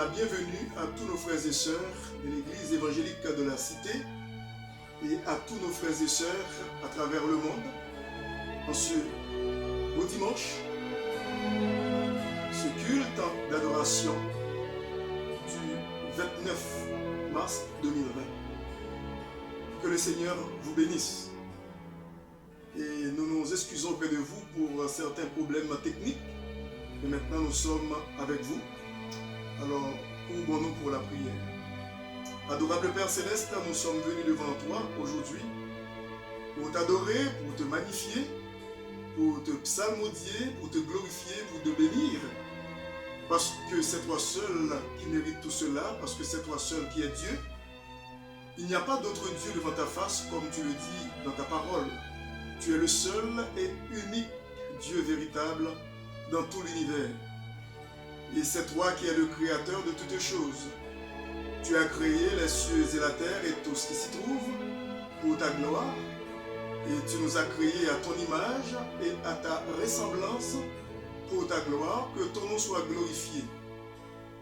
la bienvenue à tous nos frères et sœurs de l'Église évangélique de la Cité et à tous nos frères et sœurs à travers le monde en ce beau dimanche, ce culte d'adoration du 29 mars 2020. Que le Seigneur vous bénisse. Et nous nous excusons auprès de vous pour certains problèmes techniques. Et maintenant nous sommes avec vous. Alors, ouvrons-nous pour la prière. Adorable Père Céleste, nous sommes venus devant toi aujourd'hui pour t'adorer, pour te magnifier, pour te psalmodier, pour te glorifier, pour te bénir. Parce que c'est toi seul qui mérite tout cela, parce que c'est toi seul qui es Dieu. Il n'y a pas d'autre Dieu devant ta face, comme tu le dis dans ta parole. Tu es le seul et unique Dieu véritable dans tout l'univers. Et c'est toi qui es le créateur de toutes choses. Tu as créé les cieux et la terre et tout ce qui s'y trouve pour ta gloire. Et tu nous as créés à ton image et à ta ressemblance pour ta gloire, que ton nom soit glorifié.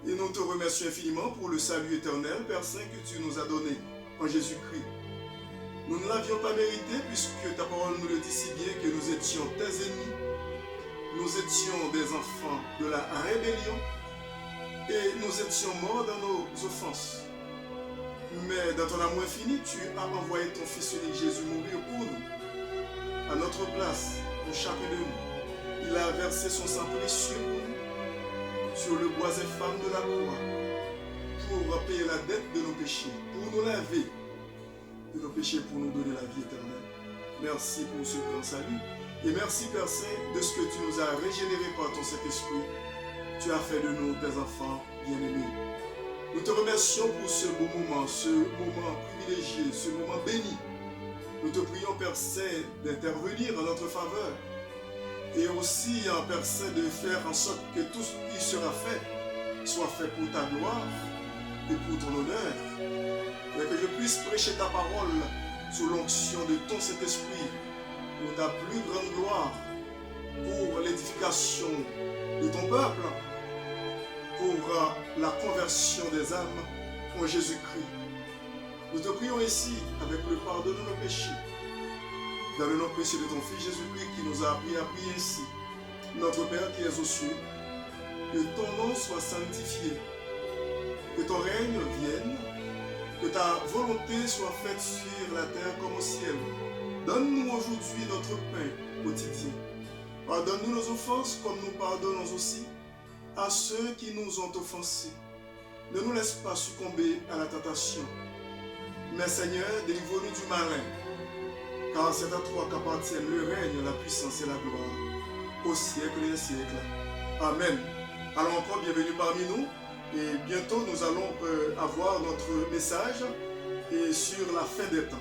Et nous te remercions infiniment pour le salut éternel, Père Saint, que tu nous as donné en Jésus-Christ. Nous ne l'avions pas mérité puisque ta parole nous le dit si bien que nous étions tes ennemis. Nous étions des enfants de la rébellion et nous étions morts dans nos offenses. Mais dans ton amour infini, tu as envoyé ton Fils unique Jésus mourir pour nous, à notre place, pour chacun de nous. Il a versé son sang précieux pour nous, sur le bois infâme de la croix, pour payer la dette de nos péchés, pour nous laver de nos péchés, pour nous donner la vie éternelle. Merci pour ce grand salut. Et merci, Père Saint, de ce que tu nous as régénérés par ton Saint-Esprit. Tu as fait de nous tes enfants bien-aimés. Nous te remercions pour ce beau moment privilégié, ce moment béni. Nous te prions, Père Saint, d'intervenir en notre faveur. Et aussi, Père Saint, de faire en sorte que tout ce qui sera fait soit fait pour ta gloire et pour ton honneur. Et que je puisse prêcher ta parole sous l'onction de ton Saint-Esprit, pour ta plus grande gloire, pour l'édification de ton peuple, pour la conversion des âmes en Jésus-Christ. Nous te prions ici avec le pardon de nos péchés, dans le nom précieux de ton Fils Jésus-Christ qui nous a appris à prier ici. Notre Père qui es aux cieux, que ton nom soit sanctifié, que ton règne vienne, que ta volonté soit faite sur la terre comme au ciel. Donne-nous aujourd'hui notre pain quotidien. Pardonne-nous nos offenses comme nous pardonnons aussi à ceux qui nous ont offensés. Ne nous laisse pas succomber à la tentation. Mais Seigneur, délivre-nous du malin, car c'est à toi qu'appartiennent le règne, la puissance et la gloire, au siècle des siècles. Amen. Alors encore, bienvenue parmi nous. Et bientôt, nous allons avoir notre message et sur la fin des temps.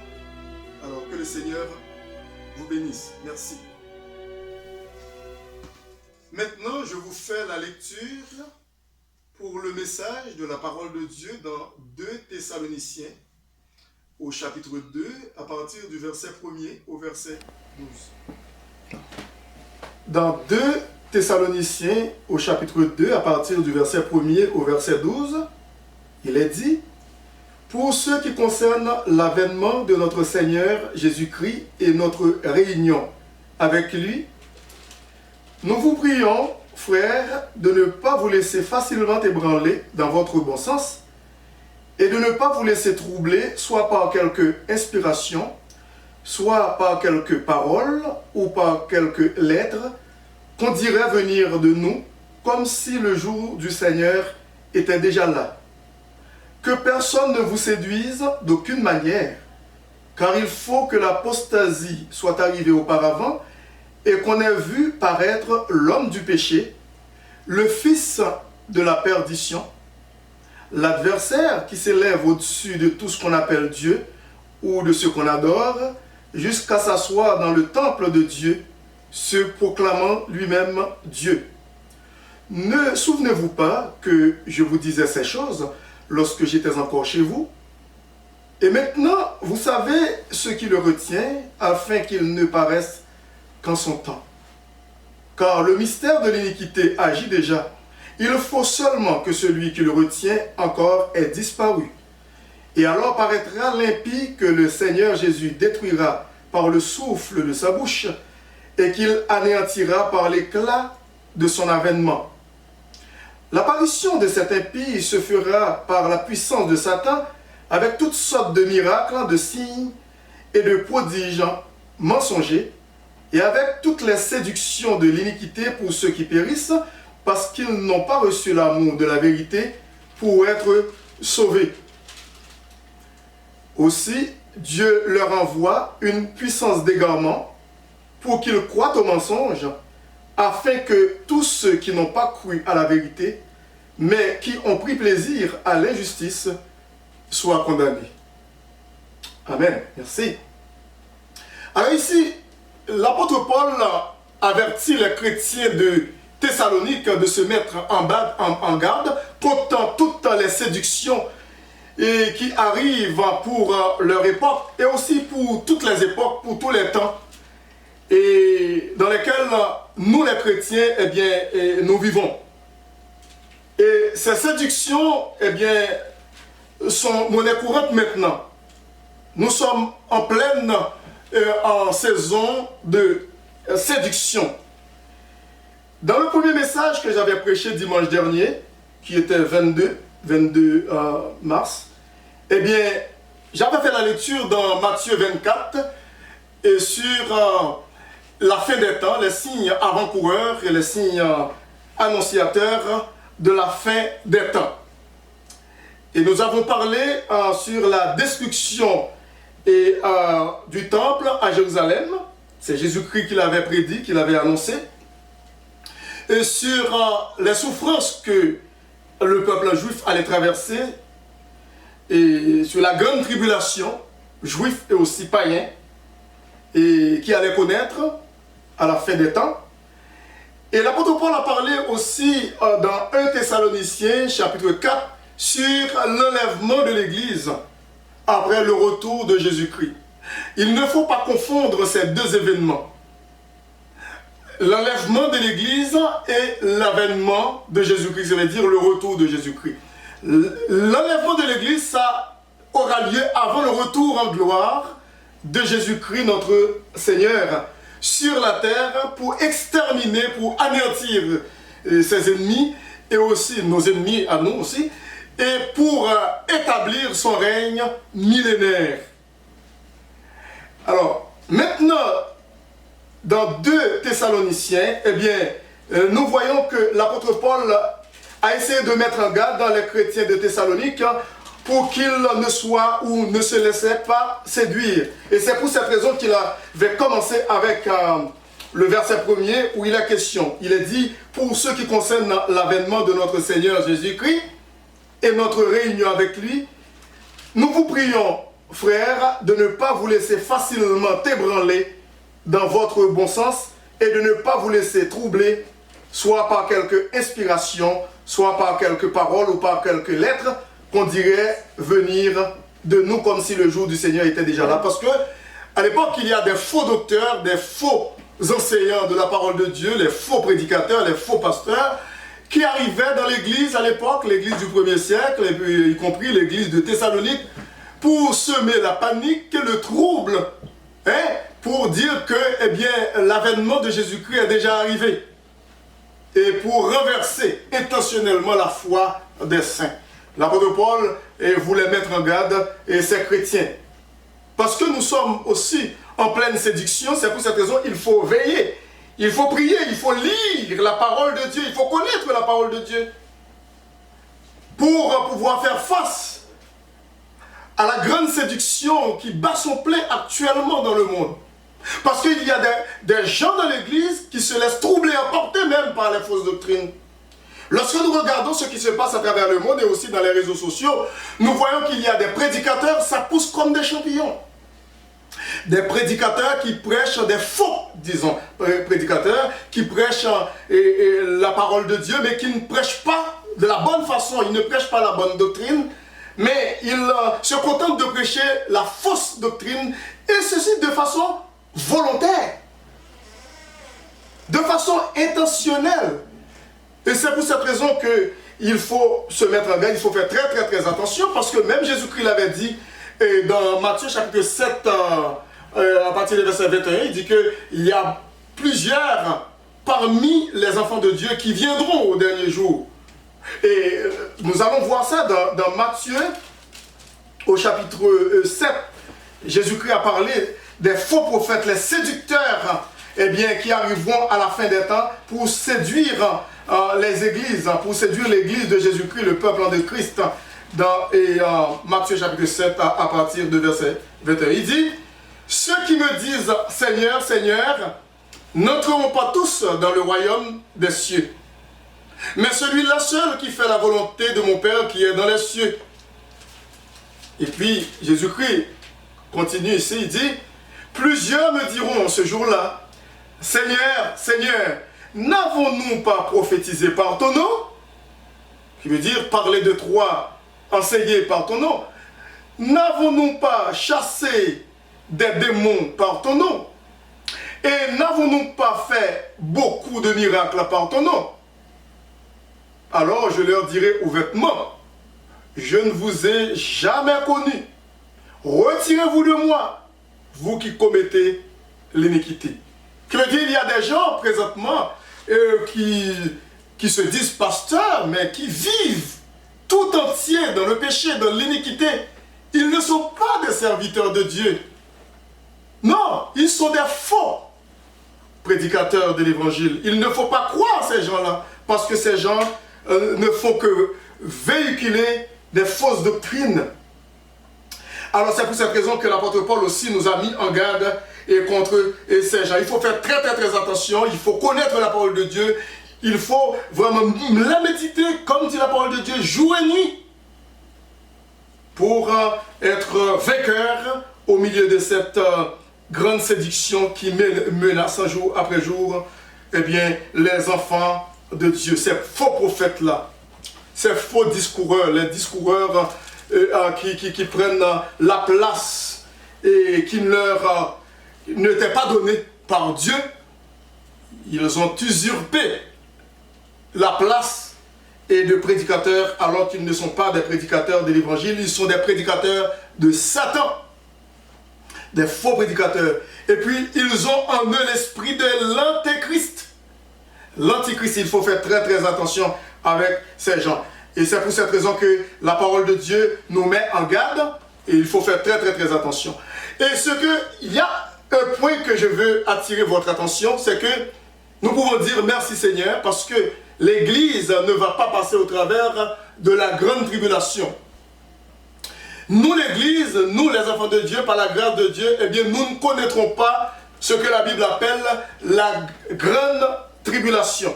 Alors que le Seigneur vous bénisse. Merci. Maintenant, je vous fais la lecture pour le message de la parole de Dieu dans 2 Thessaloniciens, au chapitre 2, à partir du verset 1er au verset 12. Dans 2 Thessaloniciens, au chapitre 2, à partir du verset 1er au verset 12, il est dit: pour ce qui concerne l'avènement de notre Seigneur Jésus-Christ et notre réunion avec lui, nous vous prions, frères, de ne pas vous laisser facilement ébranler dans votre bon sens et de ne pas vous laisser troubler soit par quelque inspiration, soit par quelques paroles ou par quelques lettres qu'on dirait venir de nous, comme si le jour du Seigneur était déjà là. Que personne ne vous séduise d'aucune manière, car il faut que l'apostasie soit arrivée auparavant et qu'on ait vu paraître l'homme du péché, le fils de la perdition, l'adversaire qui s'élève au-dessus de tout ce qu'on appelle Dieu ou de ce qu'on adore, jusqu'à s'asseoir dans le temple de Dieu, se proclamant lui-même Dieu. Ne souvenez-vous pas que je vous disais ces choses lorsque j'étais encore chez vous? Et maintenant, vous savez ce qui le retient, afin qu'il ne paraisse qu'en son temps. Car le mystère de l'iniquité agit déjà, Il faut seulement que celui qui le retient encore ait disparu. Et alors paraîtra l'impie que le Seigneur Jésus détruira par le souffle de sa bouche et qu'il anéantira par l'éclat de son avènement. L'apparition de cet impie se fera par la puissance de Satan avec toutes sortes de miracles, de signes et de prodiges mensongers et avec toutes les séductions de l'iniquité pour ceux qui périssent parce qu'ils n'ont pas reçu l'amour de la vérité pour être sauvés. Aussi, Dieu leur envoie une puissance d'égarement pour qu'ils croient au mensonge, afin que tous ceux qui n'ont pas cru à la vérité, mais qui ont pris plaisir à l'injustice, soient condamnés. Amen. Merci. Alors ici, l'apôtre Paul avertit les chrétiens de Thessalonique de se mettre en garde contre toutes les séductions qui arrivent pour leur époque et aussi pour toutes les époques, pour tous les temps, et dans lesquels nous les chrétiens, eh bien, nous vivons. Et ces séductions, eh bien, sont monnaie courante maintenant. Nous sommes en pleine en saison de séduction. Dans le premier message que j'avais prêché dimanche dernier, qui était 22 mars, eh bien, j'avais fait la lecture dans Matthieu 24 et sur la fin des temps, les signes avant-coureurs et les signes annonciateurs de la fin des temps. Et nous avons parlé sur la destruction du temple à Jérusalem. C'est Jésus-Christ qui l'avait prédit, qui l'avait annoncé. Et sur les souffrances que le peuple juif allait traverser, et sur la grande tribulation, juif et aussi païen, et qui allait connaître à la fin des temps. Et l'apôtre Paul a parlé aussi dans 1 Thessaloniciens chapitre 4 sur l'enlèvement de l'Église après le retour de Jésus-Christ. Il ne faut pas confondre ces deux événements. L'enlèvement de l'Église et l'avènement de Jésus-Christ, ça veut dire le retour de Jésus-Christ. L'enlèvement de l'Église, ça aura lieu avant le retour en gloire de Jésus-Christ, notre Seigneur, sur la terre pour exterminer, pour anéantir ses ennemis et aussi nos ennemis à nous aussi, et pour établir son règne millénaire. Alors, maintenant, dans 2 Thessaloniciens, eh bien, nous voyons que l'apôtre Paul a essayé de mettre en garde dans les chrétiens de Thessalonique pour qu'ils ne soient ou ne se laissaient pas séduire. Et c'est pour cette raison qu'il avait commencé avec le verset 1er où il est question. Il est dit, pour ce qui concerne l'avènement de notre Seigneur Jésus-Christ et notre réunion avec lui, nous vous prions, frères, de ne pas vous laisser facilement ébranler dans votre bon sens et de ne pas vous laisser troubler, soit par quelque inspiration, soit par quelques paroles ou par quelques lettres qu'on dirait venir de nous comme si le jour du Seigneur était déjà là. Parce que à l'époque, il y a des faux docteurs, des faux enseignants de la parole de Dieu, les faux prédicateurs, les faux pasteurs, qui arrivaient dans l'église à l'époque, l'église du 1er siècle, et puis, y compris l'église de Thessalonique, pour semer la panique, le trouble, pour dire que eh bien, l'avènement de Jésus-Christ est déjà arrivé. Et pour renverser intentionnellement la foi des saints. L'apôtre Paul voulait mettre en garde ses chrétiens. Parce que nous sommes aussi en pleine séduction, c'est pour cette raison qu'il faut veiller. Il faut prier, il faut lire la parole de Dieu, il faut connaître la parole de Dieu. Pour pouvoir faire face à la grande séduction qui bat son plein actuellement dans le monde. Parce qu'il y a des gens dans l'église qui se laissent troubler, emporter même par les fausses doctrines. Lorsque nous regardons ce qui se passe à travers le monde et aussi dans les réseaux sociaux, nous voyons qu'il y a des prédicateurs, ça pousse comme des champignons. Des prédicateurs qui prêchent des faux, disons, prédicateurs qui prêchent la parole de Dieu, mais qui ne prêchent pas de la bonne façon, ils ne prêchent pas la bonne doctrine, mais ils se contentent de prêcher la fausse doctrine, et ceci de façon volontaire, de façon intentionnelle. Et c'est pour cette raison qu'il faut se mettre en garde, il faut faire très très très attention, parce que même Jésus-Christ l'avait dit dans Matthieu chapitre 7, à partir du verset 21, il dit qu'il y a plusieurs parmi les enfants de Dieu qui viendront au dernier jour. Et nous allons voir ça dans Matthieu, au chapitre 7. Jésus-Christ a parlé des faux prophètes, les séducteurs, qui arriveront à la fin des temps pour séduire les églises, pour séduire l'église de Jésus-Christ, le peuple de Christ, dans Matthieu chapitre 7, à partir de verset 21. Il dit, ceux qui me disent Seigneur, Seigneur, n'entreront pas tous dans le royaume des cieux, mais celui-là seul qui fait la volonté de mon Père qui est dans les cieux. Et puis Jésus-Christ continue ici, il dit, plusieurs me diront ce jour-là, Seigneur, Seigneur, n'avons-nous pas prophétisé par ton nom? Qui veut dire parler de toi, enseigner par ton nom. N'avons-nous pas chassé des démons par ton nom? Et n'avons-nous pas fait beaucoup de miracles par ton nom? Alors je leur dirai ouvertement, je ne vous ai jamais connu. Retirez-vous de moi, vous qui commettez l'iniquité. Que veut dire, il y a des gens présentement qui se disent pasteurs, mais qui vivent tout entier dans le péché, dans l'iniquité. Ils ne sont pas des serviteurs de Dieu. Non, ils sont des faux prédicateurs de l'évangile. Il ne faut pas croire ces gens-là, parce que ces gens ne font que véhiculer des fausses doctrines. Alors c'est pour cette raison que l'apôtre Paul aussi nous a mis en garde contre ces gens. Il faut faire très très très attention, il faut connaître la parole de Dieu, il faut vraiment la méditer, comme dit la parole de Dieu, jour et nuit, pour être vainqueur au milieu de cette grande séduction qui menace jour après jour les enfants de Dieu, ces faux prophètes-là, ces faux discoureurs, les discoureurs qui prennent la place et qui ne leur n'étaient pas donnés par Dieu. Ils ont usurpé la place de prédicateurs alors qu'ils ne sont pas des prédicateurs de l'évangile, ils sont des prédicateurs de Satan, des faux prédicateurs. Et puis ils ont en eux l'esprit de l'antéchrist. L'antéchrist, il faut faire très très attention avec ces gens. Et c'est pour cette raison que la parole de Dieu nous met en garde et il faut faire très très très attention. Et il y a un point que je veux attirer votre attention, c'est que nous pouvons dire merci Seigneur parce que l'Église ne va pas passer au travers de la grande tribulation. Nous l'Église, nous les enfants de Dieu, par la grâce de Dieu, nous ne connaîtrons pas ce que la Bible appelle la grande tribulation.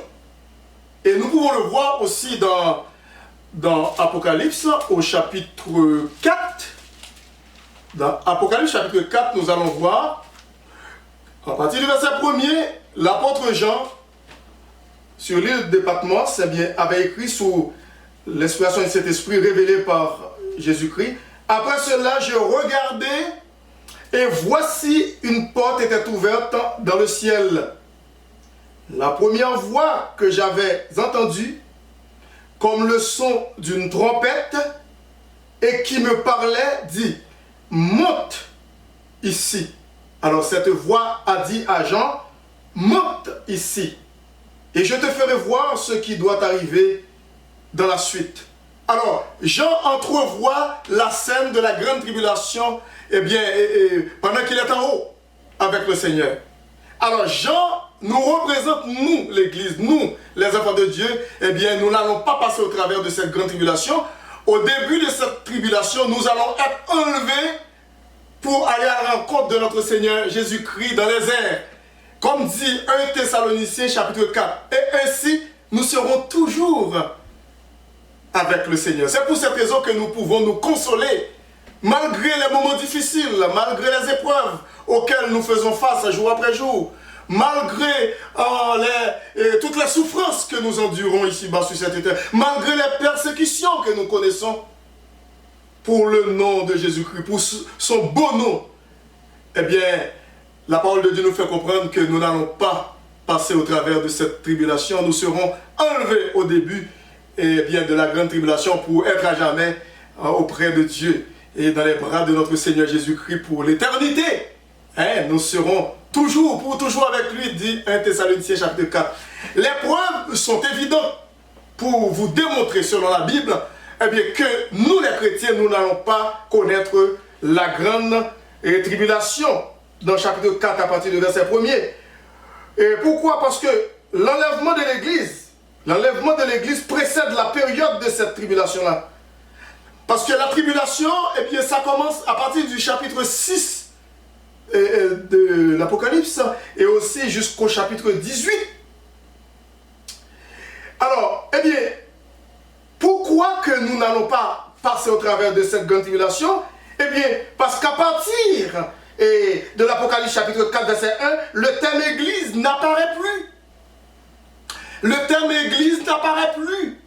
Et nous pouvons le voir aussi dans Apocalypse au chapitre 4. Dans Apocalypse chapitre 4, nous allons voir, à partir du verset 1er, l'apôtre Jean, sur l'île de Patmos, avait écrit sous l'inspiration de cet esprit révélé par Jésus-Christ. Après cela, je regardais et voici une porte était ouverte dans le ciel. La première voix que j'avais entendue, comme le son d'une trompette, et qui me parlait, dit, monte ici. Alors cette voix a dit à Jean, monte ici, et je te ferai voir ce qui doit arriver dans la suite. Alors, Jean entrevoit la scène de la grande tribulation, pendant qu'il est en haut avec le Seigneur. Alors, Jean nous représente, nous, l'Église, nous, les enfants de Dieu, nous n'allons pas passer au travers de cette grande tribulation. Au début de cette tribulation, nous allons être enlevés pour aller à la rencontre de notre Seigneur Jésus-Christ dans les airs. Comme dit 1 Thessaloniciens chapitre 4. Et ainsi, nous serons toujours avec le Seigneur. C'est pour cette raison que nous pouvons nous consoler, malgré les moments difficiles, malgré les épreuves auxquelles nous faisons face jour après jour, malgré toutes les souffrances que nous endurons ici-bas sur cette terre, malgré les persécutions que nous connaissons, pour le nom de Jésus-Christ, pour son beau nom, la parole de Dieu nous fait comprendre que nous n'allons pas passer au travers de cette tribulation. Nous serons enlevés au début de la grande tribulation pour être à jamais auprès de Dieu et dans les bras de notre Seigneur Jésus-Christ pour l'éternité. Nous serons pour toujours avec lui, dit 1 Thessaloniciens chapitre 4. Les preuves sont évidentes pour vous démontrer, selon la Bible, que nous les chrétiens, nous n'allons pas connaître la grande tribulation. Dans chapitre 4 à partir du verset 1er. Et pourquoi? Parce que l'enlèvement de l'Église précède la période de cette tribulation-là. Parce que la tribulation, ça commence à partir du chapitre 6 de l'Apocalypse et aussi jusqu'au chapitre 18. Alors, pourquoi que nous n'allons pas passer au travers de cette grande tribulation? Parce qu'à partir de l'Apocalypse chapitre 4 verset 1, le terme Église n'apparaît plus. Le terme Église n'apparaît plus.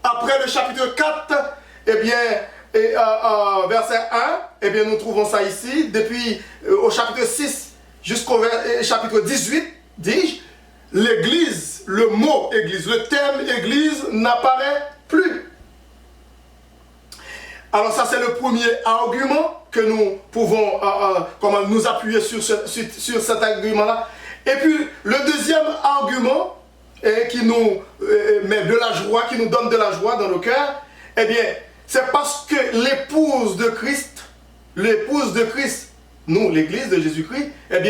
Après le chapitre 4, verset 1, nous trouvons ça ici, depuis au chapitre 6 jusqu'au chapitre 18, dis-je, l'Église, le mot Église, le terme Église n'apparaît plus. Alors ça c'est le premier argument que nous pouvons nous appuyer sur cet argument-là. Et puis le deuxième argument qui nous met de la joie, qui nous donne de la joie dans le cœur, c'est parce que l'épouse de Christ, nous, l'Église de Jésus-Christ, est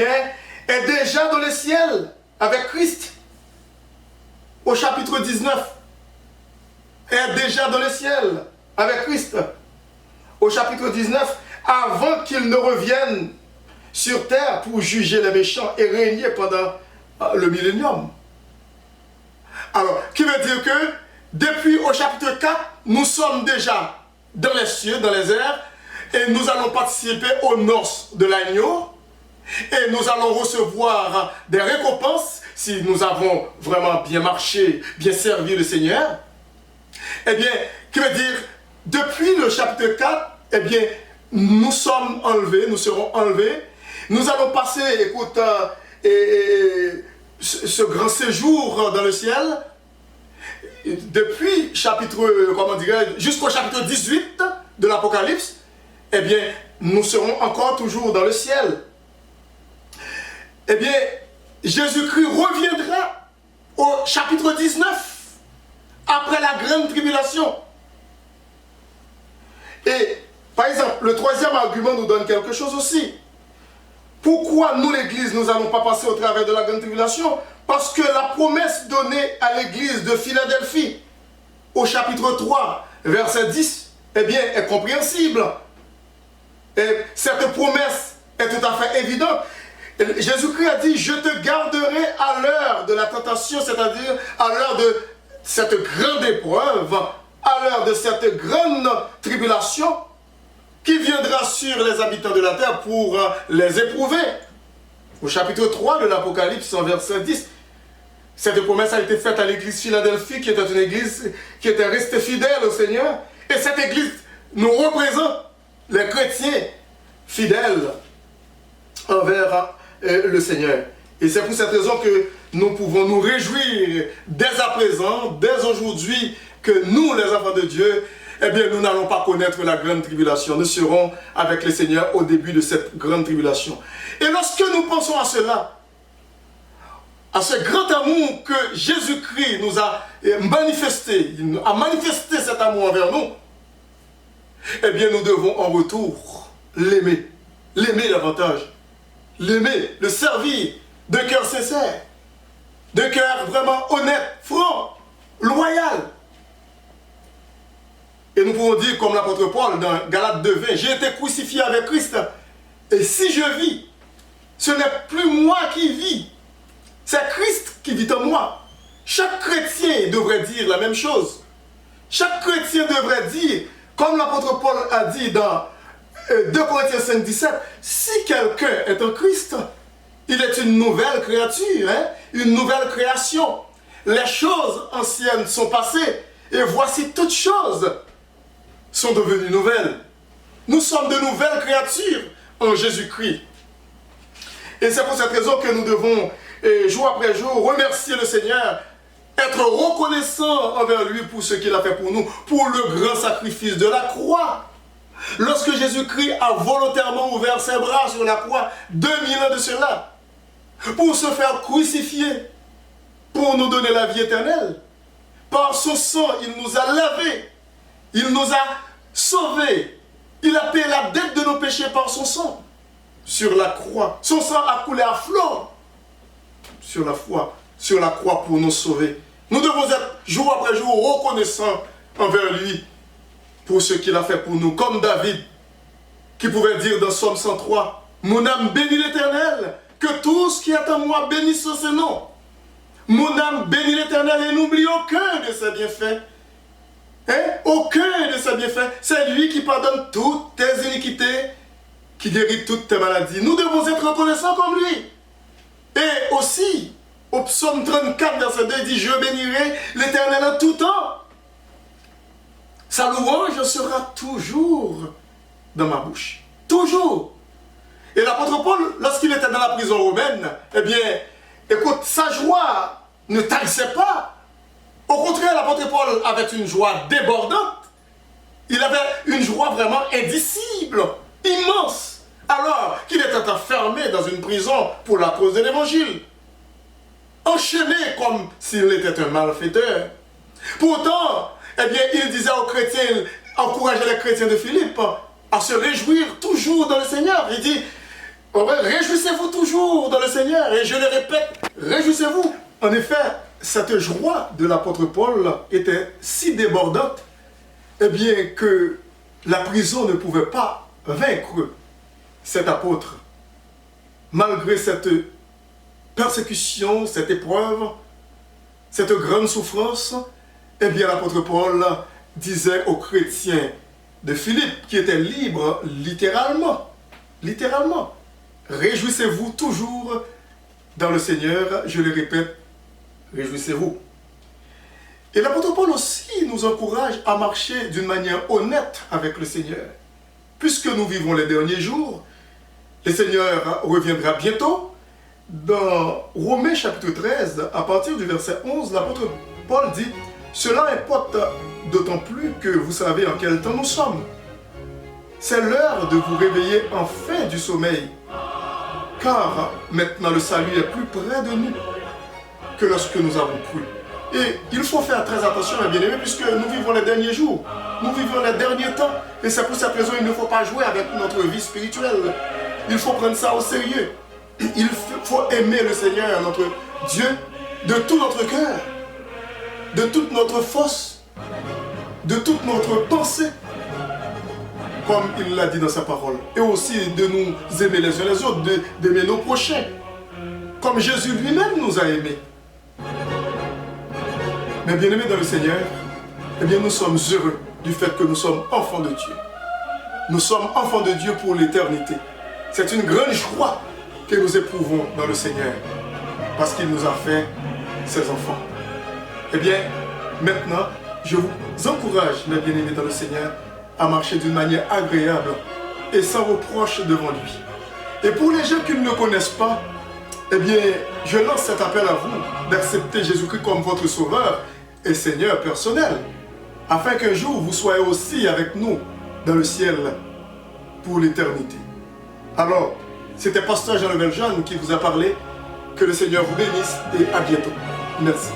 déjà dans le ciel avec Christ. Au chapitre 19, est déjà dans le ciel avec Christ. Au chapitre 19, avant qu'il ne revienne sur terre pour juger les méchants et régner pendant le millénium. Alors, qui veut dire que depuis au chapitre 4, nous sommes déjà dans les cieux, dans les airs, et nous allons participer aux noces de l'agneau, et nous allons recevoir des récompenses si nous avons vraiment bien marché, bien servi le Seigneur. Qui veut dire, depuis le chapitre 4, nous sommes enlevés, nous serons enlevés. Nous allons passer, ce grand séjour dans le ciel. Depuis jusqu'au chapitre 18 de l'Apocalypse, nous serons encore toujours dans le ciel. Jésus-Christ reviendra au chapitre 19, après la grande tribulation. Et, par exemple, le troisième argument nous donne quelque chose aussi. Pourquoi nous, l'Église, nous n'allons pas passer au travers de la grande tribulation? Parce que la promesse donnée à l'Église de Philadelphie, au chapitre 3, verset 10, est compréhensible. Et cette promesse est tout à fait évidente. Jésus-Christ a dit, je te garderai à l'heure de la tentation, c'est-à-dire à l'heure de cette grande épreuve, à l'heure de cette grande tribulation qui viendra sur les habitants de la terre pour les éprouver. Au chapitre 3 de l'Apocalypse, en verset 10, cette promesse a été faite à l'église Philadelphie, qui était une église qui était restée fidèle au Seigneur. Et cette église nous représente les chrétiens fidèles envers le Seigneur. Et c'est pour cette raison que nous pouvons nous réjouir dès à présent, dès aujourd'hui, que nous, les enfants de Dieu, nous n'allons pas connaître la grande tribulation. Nous serons avec le Seigneur au début de cette grande tribulation. Et lorsque nous pensons à cela, à ce grand amour que Jésus-Christ nous a manifesté, il a manifesté cet amour envers nous, nous devons en retour l'aimer, l'aimer davantage, l'aimer, le servir de cœur sincère, de cœur vraiment honnête, franc, loyal. Et nous pouvons dire, comme l'apôtre Paul dans Galates 2:20, j'ai été crucifié avec Christ, et si je vis, ce n'est plus moi qui vis, c'est Christ qui vit en moi. Chaque chrétien devrait dire la même chose. Chaque chrétien devrait dire, comme l'apôtre Paul a dit dans 2 Corinthiens 5:17, si quelqu'un est en Christ, il est une nouvelle créature, une nouvelle création. Les choses anciennes sont passées, et voici toutes choses sont devenues nouvelles. Nous sommes de nouvelles créatures en Jésus-Christ. Et c'est pour cette raison que nous devons et jour après jour, remercier le Seigneur, être reconnaissant envers lui pour ce qu'il a fait pour nous, pour le grand sacrifice de la croix. Lorsque Jésus-Christ a volontairement ouvert ses bras sur la croix, 2000 ans de cela, pour se faire crucifier, pour nous donner la vie éternelle, par son sang, il nous a lavés, il nous a sauvés, il a payé la dette de nos péchés par son sang, sur la croix. Son sang a coulé à flot sur la croix pour nous sauver. Nous devons être jour après jour reconnaissants envers lui pour ce qu'il a fait pour nous. Comme David, qui pouvait dire dans Psaume 103, « Mon âme bénit l'Éternel, que tout ce qui est en moi bénisse son nom. Mon âme bénit l'Éternel et n'oublie aucun de ses bienfaits. » Aucun de ses bienfaits. C'est lui qui pardonne toutes tes iniquités, qui guérit toutes tes maladies. Nous devons être reconnaissants comme lui. Et aussi, au psaume 34, verset 2, il dit « Je bénirai l'Éternel en tout temps. Sa louange sera toujours dans ma bouche. » Toujours. Et l'apôtre Paul, lorsqu'il était dans la prison romaine, eh bien, écoute, sa joie ne tarissait pas. Au contraire, l'apôtre Paul avait une joie débordante. Il avait une joie vraiment indicible, immense, alors qu'il était enfermé dans une prison pour la cause de l'évangile. Enchaîné comme s'il était un malfaiteur. Pourtant, eh bien, il disait aux chrétiens, il encourageait les chrétiens de Philippe à se réjouir toujours dans le Seigneur. Il dit, réjouissez-vous toujours dans le Seigneur. Et je le répète, réjouissez-vous. En effet, cette joie de l'apôtre Paul était si débordante, eh bien, que la prison ne pouvait pas vaincre cet apôtre. Malgré cette persécution, cette épreuve, cette grande souffrance, eh bien, l'apôtre Paul disait aux chrétiens de Philippe, qui étaient libres littéralement, réjouissez-vous toujours dans le Seigneur, je le répète, réjouissez-vous. Et l'apôtre Paul aussi nous encourage à marcher d'une manière honnête avec le Seigneur. Puisque nous vivons les derniers jours, le Seigneur reviendra bientôt. Dans Romains chapitre 13, à partir du verset 11, l'apôtre Paul dit « Cela importe d'autant plus que vous savez en quel temps nous sommes. C'est l'heure de vous réveiller enfin du sommeil, car maintenant le salut est plus près de nous que lorsque nous avons cru. » Et il faut faire très attention, mes bien-aimés, puisque nous vivons les derniers jours, nous vivons les derniers temps, et c'est pour cette raison qu'il ne faut pas jouer avec notre vie spirituelle. Il faut prendre ça au sérieux. Il faut aimer le Seigneur, notre Dieu, de tout notre cœur, de toute notre force, de toute notre pensée, comme il l'a dit dans sa parole. Et aussi de nous aimer les uns les autres, d'aimer nos prochains, comme Jésus lui-même nous a aimés. Mais bien aimés dans le Seigneur, eh bien nous sommes heureux du fait que nous sommes enfants de Dieu. Nous sommes enfants de Dieu pour l'éternité. C'est une grande joie que nous éprouvons dans le Seigneur, parce qu'il nous a fait ses enfants. Eh bien, maintenant, je vous encourage, mes bien-aimés dans le Seigneur, à marcher d'une manière agréable et sans reproche devant lui. Et pour les gens qui ne le connaissent pas, eh bien, je lance cet appel à vous d'accepter Jésus-Christ comme votre Sauveur et Seigneur personnel, afin qu'un jour vous soyez aussi avec nous dans le ciel pour l'éternité. Alors, c'était Pasteur Jean-Level Jeanne qui vous a parlé. Que le Seigneur vous bénisse et à bientôt. Merci.